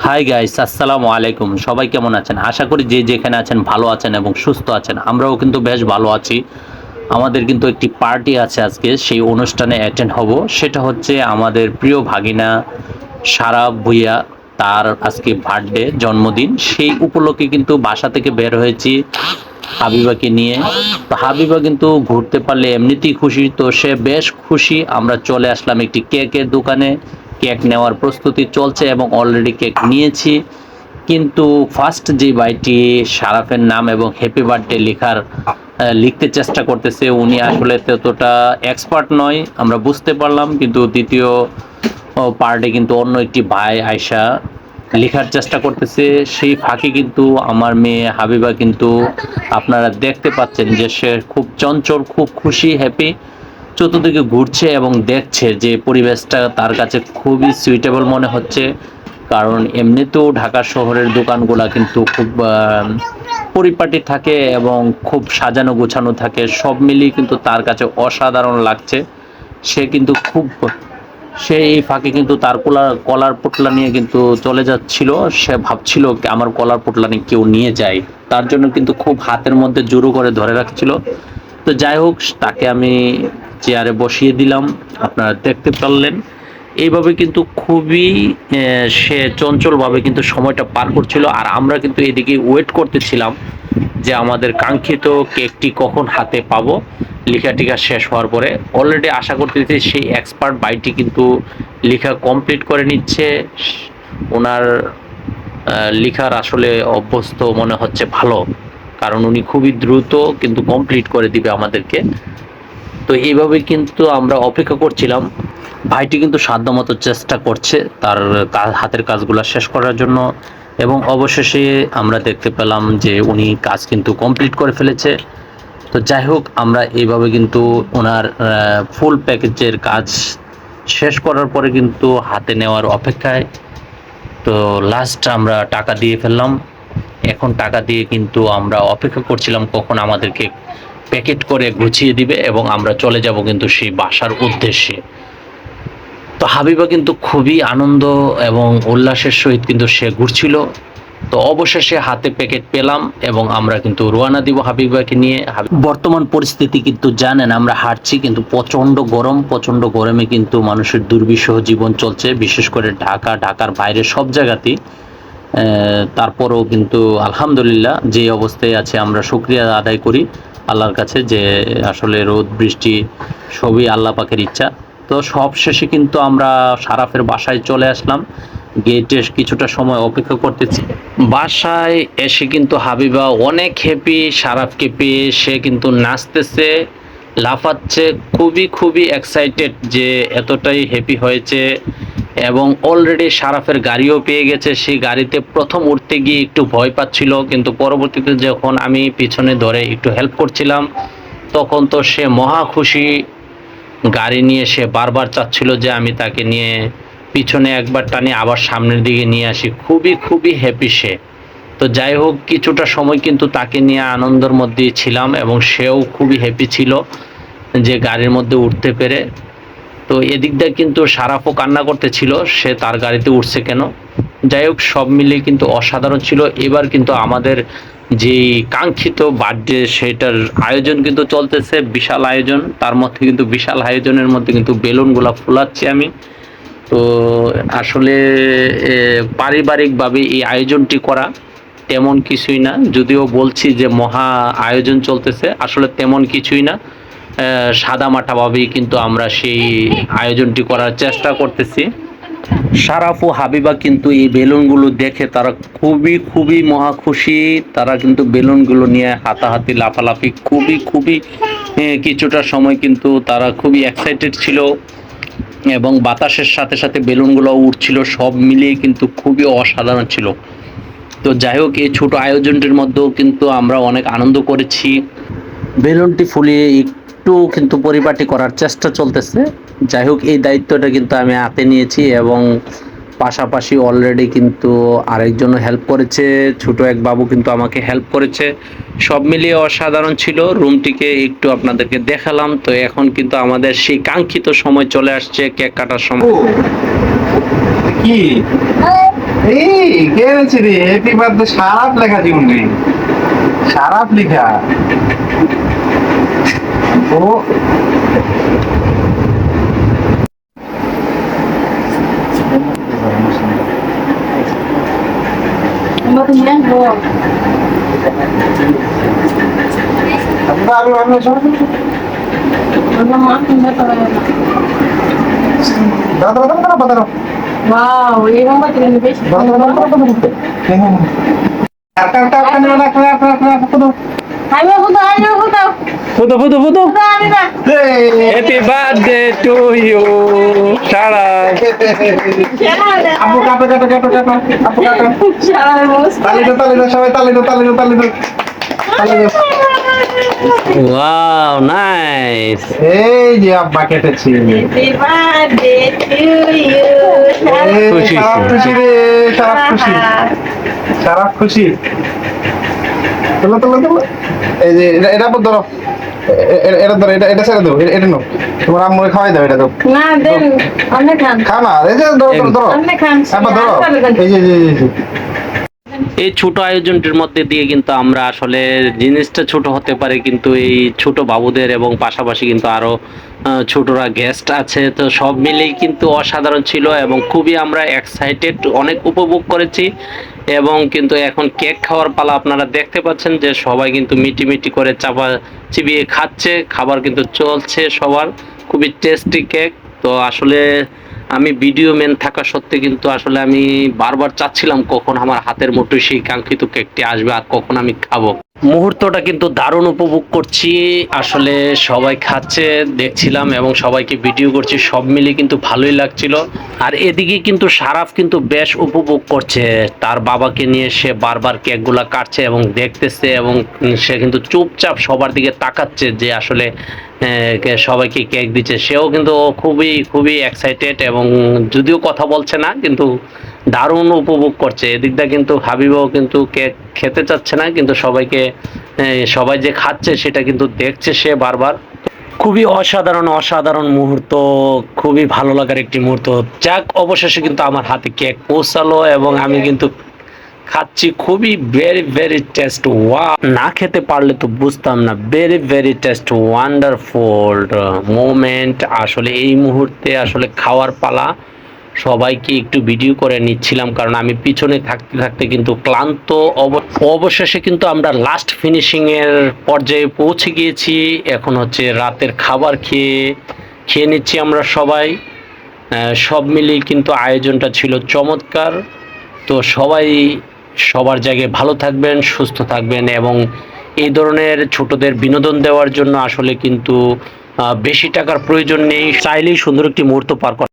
Hi guys, আসসালামু আলাইকুম। সবাই কেমন আছেন? আশা করি যে যেখানে আছেন ভালো আছেন এবং সুস্থ আছেন। আমরাও কিন্তু বেশ ভালো আছি। আমাদের কিন্তু একটি পার্টি আছে আজকে, সেই অনুষ্ঠানে অ্যাটেন্ড হব। সেটা হচ্ছে আমাদের প্রিয় ভাগিনা সারা ভুইয়া, তার আজকে বার্থডে, জন্মদিন। সেই উপলক্ষে কিন্তু বাসা থেকে বের হয়েছি হাবিবাকে নিয়ে। তো হাবিবা কিন্তু ঘুরতে পারলে এমনিতেই খুশি, তো সে বেশ খুশি। আমরা চলে আসলাম একটি কেকের দোকানে। কেক নেওয়ার প্রস্তুতি চলছে এবং অলরেডি কেক নিয়েছি। কিন্তু ফার্স্ট যে ভাইটি শারাফের নাম এবং হ্যাপি বার্থডে লিখতে চেষ্টা করতেছে, উনি আসলে ততটা এক্সপার্ট নয়, আমরা বুঝতে পারলাম। কিন্তু দ্বিতীয় পার্টে কিন্তু অন্য একটি ভাই আয়শা লেখার চেষ্টা করতেছে। সেই ফাঁকে কিন্তু আমার মেয়ে হাবিবা কিন্তু আপনারা দেখতে পাচ্ছেন যে সে খুব চঞ্চল, খুব খুশি, হ্যাপি, চতুর্দিকে ঘুরছে এবং দেখছে যে পরিবেশটা তার কাছে খুবই সুইটেবল মনে হচ্ছে। কারণ এমনিতেও ঢাকা শহরের দোকানগুলা কিন্তু খুব পরিপাটি থাকে এবং খুব সাজানো গোছানো থাকে। সব মিলিয়ে কিন্তু তার কাছে অসাধারণ লাগছে। সে কিন্তু সে এই ফাঁকে কিন্তু তার কলার পোটলা নিয়ে কিন্তু চলে যাচ্ছিল। সে ভাবছিল আমার কলার পোটলা নিয়ে কেউ নিয়ে যায়, তার জন্য কিন্তু খুব হাতের মধ্যে জোরু করে ধরে রাখছিল। তো যাই হোক, তাকে আমি চেয়ারে বসিয়ে দিলাম, আপনারা দেখতে পারলেন। এইভাবে কিন্তু খুবই সে চঞ্চলভাবে কিন্তু সময়টা পার করছিল। আর আমরা কিন্তু এদিকে ওয়েট করতেছিলাম যে আমাদের কাঙ্ক্ষিত কেকটি কখন হাতে পাবো। লেখা টিকা শেষ হওয়ার পরে অলরেডি আশা করতেছি সেই এক্সপার্ট বাইটি কিন্তু লেখা কমপ্লিট করে নিচ্ছে। ওনার লেখার আসলে অভ্যস্ত মনে হচ্ছে ভালো, কারণ উনি খুবই দ্রুত কিন্তু কমপ্লিট করে দিবে আমাদেরকে। তো এইভাবে কিন্তু আমরা অপেক্ষা করছিলাম। ভাইটি কিন্তু সাধ্যমতো চেষ্টা করছে তার হাতের কাজগুলো শেষ করার জন্য, এবং অবশেষে আমরা দেখতে পেলাম যে উনি কাজ কিন্তু কমপ্লিট করে ফেলেছে। তো যাই হোক, আমরা এইভাবে কিন্তু ওনার ফুল প্যাকেজের কাজ শেষ করার পরে কিন্তু হাতে নেওয়ার অপেক্ষায়। তো লাস্ট আমরা টাকা দিয়ে ফেললাম। এখন টাকা দিয়ে কিন্তু আমরা অপেক্ষা করছিলাম কখন আমাদেরকে প্যাকেট করে গুছিয়ে দিবে এবং আমরা চলে যাব কিন্তু সেই বাসার উদ্দেশ্যে। তো হাবিবা কিন্তু খুবই আনন্দ এবং উল্লাসের সহিত কিন্তু সে ঘুরছিল। তো অবশেষে হাতে প্যাকেট পেলাম এবং আমরা কিন্তু রওনা দিব হাবিবাকে নিয়ে। বর্তমান পরিস্থিতি কিন্তু জানেন, আমরা হাঁটছি কিন্তু প্রচণ্ড গরম। প্রচণ্ড গরমে কিন্তু মানুষের দুর্বিষহ জীবন চলছে, বিশেষ করে ঢাকার বাইরে সব জায়গাতেই। তারপরেও কিন্তু আলহামদুলিল্লাহ যে অবস্থায় আছে, আমরা শুকরিয়া আদায় করি আল্লাহর কাছে যে আসলে রোদ বৃষ্টি সবই আল্লাহ পাকের ইচ্ছা। তো সব শেষে কিন্তু আমরা শারাফের বাসায় চলে আসলাম। গেটে কিছুটা সময় অপেক্ষা করতেছি। বাসায় এসে কিন্তু হাবিবা অনেক হ্যাপি। শারাফকে পেয়ে সে কিন্তু নাচতেছে, লাফাচ্ছে, খুবই খুবই এক্সাইটেড যে এতটাই হ্যাপি হয়েছে। এবং অলরেডি শারাফের গাড়িও পেয়ে গেছে। সেই গাড়িতে প্রথম উঠতে গিয়ে একটু ভয় পাচ্ছিল, কিন্তু পরবর্তীতে যখন আমি পিছনে ধরে একটু হেল্প করছিলাম তখন তো সে মহা খুশি। গাড়ি নিয়ে সে বারবার চাচ্ছিল যে আমি তাকে নিয়ে পিছনে একবার টানি আবার সামনের দিকে নিয়ে আসি। খুবই খুবই হ্যাপি সে। তো যাই হোক, কিছুটা সময় কিন্তু তাকে নিয়ে আনন্দের মধ্যেই ছিলাম এবং সেও খুবই হ্যাপি ছিল যে গাড়ির মধ্যে উঠতে পেরে। তো এদিক দিয়ে কিন্তু সারাফও কান্না করতেছিল সে তার গাড়িতে উঠছে কেন। যাই হোক, সব মিলিয়ে কিন্তু অসাধারণ ছিল। এবার কিন্তু আমাদের যেই কাঙ্ক্ষিত বার্থডে সেটার আয়োজন কিন্তু চলতেছে, বিশাল আয়োজন। তার মধ্যে কিন্তু বিশাল আয়োজনের মধ্যে কিন্তু বেলুনগুলা ফুলাচ্ছি আমি। তো আসলে পারিবারিকভাবে এই আয়োজনটি করা তেমন কিছুই না, যদিও বলছি যে মহা আয়োজন চলতেছে, আসলে তেমন কিছুই না। সাদামাটাভাবেই কিন্তু আমরা সেই আয়োজনটি করার চেষ্টা করতেছি। শারাফ ও হাবিবা কিন্তু এই বেলুনগুলো দেখে তারা খুবই খুবই মহা খুশি। তারা কিন্তু বেলুনগুলো নিয়ে হাতাহাতি, লাফালাফি, খুবই খুবই কিছুটা সময় কিন্তু তারা খুবই এক্সাইটেড ছিল এবং বাতাসের সাথে সাথে বেলুনগুলো উঠছিল। সব মিলিয়ে কিন্তু খুবই অসাধারণ ছিল। তো যাই হোক, এই ছোট আয়োজনটির মধ্যেও কিন্তু আমরা অনেক আনন্দ করেছি। বেলুনটি ফুলিয়ে একটু কিন্তু পরিপাটি করার চেষ্টা চলতেছে। যাই হোক, এই দায়িত্বটা কিন্তু আমি হাতে নিয়েছি এবং পাশাপাশি অলরেডি কিন্তু আরেকজনও হেল্প করেছে। ছোট এক বাবু কিন্তু আমাকে হেল্প করেছে। সব মিলিয়ে অসাধারণ ছিল। রুমটিকে একটু আপনাদেরকে দেখালাম। তো এখন কিন্তু আমাদের সেই কাঙ্ক্ষিত সময় চলে আসছে, কেক কাটার সময়। কি এই কে এনেছে রে? হ্যাপি বার্থডে সারাপ লেখা জীবনে, সারাপ লেখা। ও আমি আমি দাদা দাদা দাদা দাদা Wow, yung ba tingin best? Ayo puto. ফুটো ফুটো ফুটো Puto ani na. Happy birthday to you Sara আপু কাটো কাটো কাটো কাটো আপু কাটো Siya boss. তালি দাও সবাই তালি দাও তালি দাও তালি দাও তালি দাও। ওয়াও নাইস এই যে আব্বা কেটেছি। Happy birthday to you. খুশি। সারা খুশি রে, সারা খুশি, সারা খুশি। তোলো তোলো তোলো। এই যে এটা আপু ধরো, এটা ধরো, এটা ছেড়ে দাও, এটা নাও, তোমার আম্মুকে খাওয়াই দাও, এটা দাও। Na din. Ano kan? খা না, এই যে ধরো ধরো ধরো, Ano kan? আব্বা ধরো, এই যে এই যে এই ছোট আয়োজনটির মধ্যে দিয়ে কিন্তু আমরা আসলে জিনিসটা ছোট হতে পারে, কিন্তু এই ছোট বাবুদের এবং পাশাপাশি কিন্তু আরো ছোটরা গেস্ট আছে, তো সব মিলেই কিন্তু অসাধারণ ছিল এবং খুবই আমরা এক্সাইটেড, অনেক উপভোগ করেছি। এবং কিন্তু এখন কেক খাওয়ার পালা, আপনারা দেখতে পাচ্ছেন যে সবাই কিন্তু মিটি মিটি করে চাপা চিবিয়ে খাচ্ছে, খাবার কিন্তু চলছে সবার, খুবই টেস্টি কেক। তো আসলে আমি ভিডিও ম্যান থাকা সত্ত্বে কিন্তু আসলে আমি বারবার চাচ্ছিলাম কখন আমার হাতের মুঠোয় সেই কাঙ্ক্ষিত কেকটি আসবে আর কখন আমি খাবো। মুহূর্তটা কিন্তু দারুণ উপভোগ করছি, আসলে সবাই খাচ্ছে দেখছিলাম এবং সবাইকে ভিডিও করছি, সব মিলে কিন্তু ভালোই লাগছিল। আর এদিকে কিন্তু সারাফ কিন্তু বেশ উপভোগ করছে, তার বাবাকে নিয়ে সে বারবার কেকগুলা কাটছে এবং দেখতেছে এবং সে কিন্তু চুপচাপ সবার দিকে তাকাচ্ছে যে আসলে সবাইকে কেক দিচ্ছে, সেও কিন্তু খুবই খুবই এক্সাইটেড এবং যদিও কথা বলছে না কিন্তু দারুণ উপভোগ করছে। এদিকটা কিন্তু হাবিবও কিন্তু কেক খেতে চাচ্ছে না, কিন্তু সবাইকে সবাই যে খাচ্ছে সেটা কিন্তু দেখছে সে বারবার। খুবই অসাধারণ অসাধারণ মুহূর্ত, খুবই ভালো লাগার একটি মুহূর্ত। যাক, অবশেষে কিন্তু আমার হাতে কেক পৌঁছালো এবং আমি কিন্তু খাচ্ছি, খুবই ভেরি ভেরি টেস্ট। ওয়া না খেতে পারলে তো বুঝতাম না, very very test, wonderful moment. আসলে এই মুহূর্তে আসলে খাওয়ার পালা, সবাইকে একটু ভিডিও করে নিচ্ছিলাম কারণ আমি পিছনে থাকতে থাকতে কিন্তু ক্লান্ত। অবশেষে কিন্তু আমরা লাস্ট ফিনিশিং এর পর্যায়ে পৌঁছে গিয়েছি, এখন হচ্ছে রাতের খাবার খেয়ে নিচ্ছি আমরা সবাই। সব মিলিয়ে কিন্তু আয়োজনটা ছিল চমৎকার। তো সবাই সবার জায়গায় ভালো থাকবেন, সুস্থ থাকবেন এবং এই ধরনের ছোটদের বিনোদন দেওয়ার জন্য আসলে কিন্তু বেশি টাকার প্রয়োজন নেই, চাইলেই সুন্দর একটি মুহূর্ত পার করা